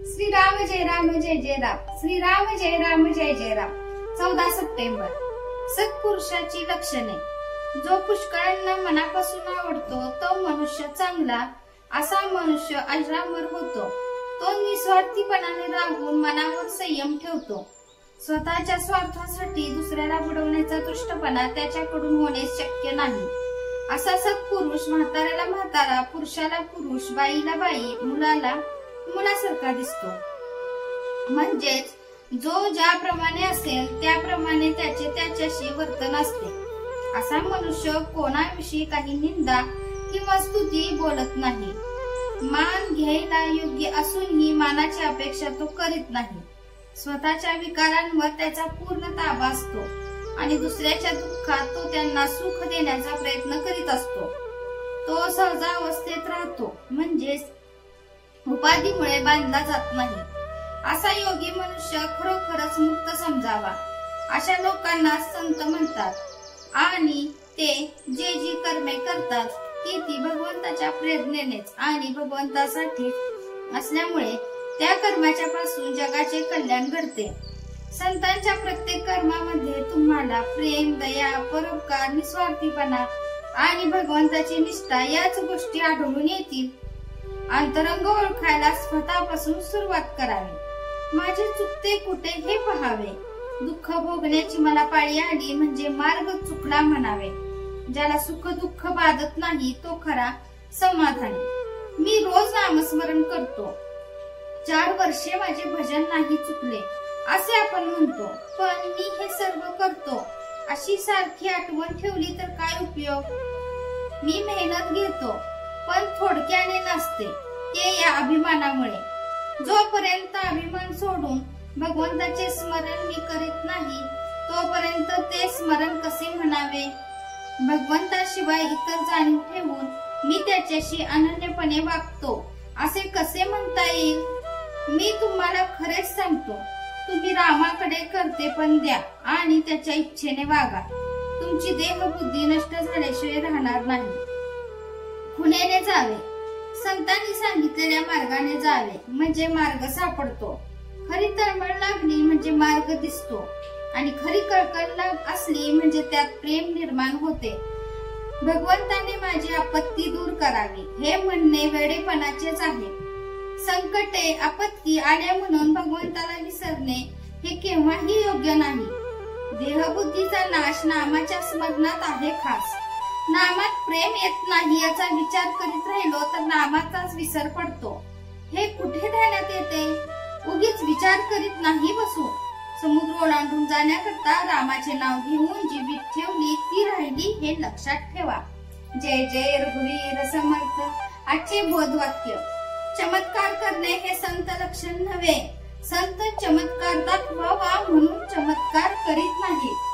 श्रीराम जय राम जय जय राम, श्रीराम जय राम जय जय Ram. 14 September. सत्पुरुषाची लक्षणे। जो पुष्कळांना मनापासून आवडतो तो मनुष्य चांगला, असा मनुष्य अजरामर होतो। तो निस्वार्थीपणाने राहून मनावर संयम ठेवतो। स्वतःच्या स्वार्थासाठी दुसऱ्याला बुडवण्याचा दुष्टपणा त्याच्याकडून होणे शक्य नाही। असा सत्पुरुष म्हाताऱ्याला म्हातारा, पुरुषाला पुरुष, बाईला बाई, मुलाला मुलासारखा दिसतो। म्हणजेच जो ज्याप्रमाणे असेल त्याप्रमाणे त्याचे त्याच्याशी वर्तन असते। असा मनुष्य कोणाविषयी काही निंदा किंवा स्तुती बोलत नाही। मान घ्यायला योग्य असूनही मानाची अपेक्षा तो करीत नाही। स्वतःच्या विकारांवर त्याचा पूर्ण ताबा असतो आणि दुसऱ्याच्या दुःखात तो त्यांना सुख देण्याचा प्रयत्न करीत असतो। तो सहजावस्थेत राहतो, म्हणजेच उपाधीमुळे बांधला जात नाही। असा योगी मनुष्य खरोखरच मुक्त समजावा। अशा लोकांना संत म्हणतात आणि ते जे जी कर्मे करतात ती भगवंताच्या प्रेरणेनेच आणि भगवंतासाठी असल्यामुळे त्या कर्माच्या पासून जगाचे कल्याण घडते। संतांच्या प्रत्येक कर्मामध्ये तुम्हाला प्रेम, दया, परोपकार, निस्वार्थीपणा आणि भगवंताची निष्ठा याच गोष्टी आढळून येतील। अंतरंग ओळखायला स्वतःपासून सुरुवात करावी। माझे चुकते कुठे हे पहावे। दुःख भोगण्याची मला पाळी आली म्हणजे मार्ग चुकला म्हणावे। ज्याला सुख दुःख बाधत नाही तो खरा समाधानी। मी रोज नामस्मरण करतो। 4 वर्षे माझे भजन नाही चुकले असे आपण म्हणतो, पण मी हे सर्व करतो अशी सारखी आठवण ठेवली तर काय उपयोग। मी मेहनत घेतो पण थोडक्याने नसते, ते या अभिमानामुळे। जोपर्यंत अभिमान सोडून भगवंताचे स्मरण मी करीत नाही तोपर्यंत ते स्मरण कसे म्हणावे। भगवंताशिवाय इतर जाणीव ठेवून मी त्याच्याशी अनन्यपणे वागतो असे कसे म्हणता येईल। मी तुम्हाला खरेच सांगतो, तुम्ही रामाकडे कर्तेपण द्या आणि त्याच्या इच्छेने वागा। तुमची देहबुद्धी नष्ट झाल्याशिवाय राहणार नाही। खुणेने जावे, संतांनी सांगितलेल्या मार्गाने जावे म्हणजे मार्ग सापडतो। खरी तळमळ लागली म्हणजे मार्ग दिसतो आणि खरी कळकळ असली म्हणजे त्यात प्रेम निर्माण होते। भगवंताने माझी आपत्ती दूर करावी हे म्हणणे वेडेपणाचेच आहे। संकटे आपत्ती आल्या म्हणून भगवंताला विसरणे हे केव्हाही योग्य नाही। देहबुद्धीचा नाश नामाच्या स्मरणात आहे खास। नामात प्रेम येत नाही याचा विचार करीत राहिलो तर नामाचाच विसर पडतो। हे कुठे ध्यानात येते। उगीच विचार करीत नाही बसू। समुद्र ओलांडून जाण्याकरता रामाचे नाव घेऊन जी वीट ठेवली ती राहिली हे लक्षात ठेवा। जय जय रघुवीर समर्थ। आजचे बोधवाक्य। चमत्कार करणे हे संत लक्षण नव्हे। संत चमत्कार दाखवावा म्हणून चमत्कार करीत नाहीत।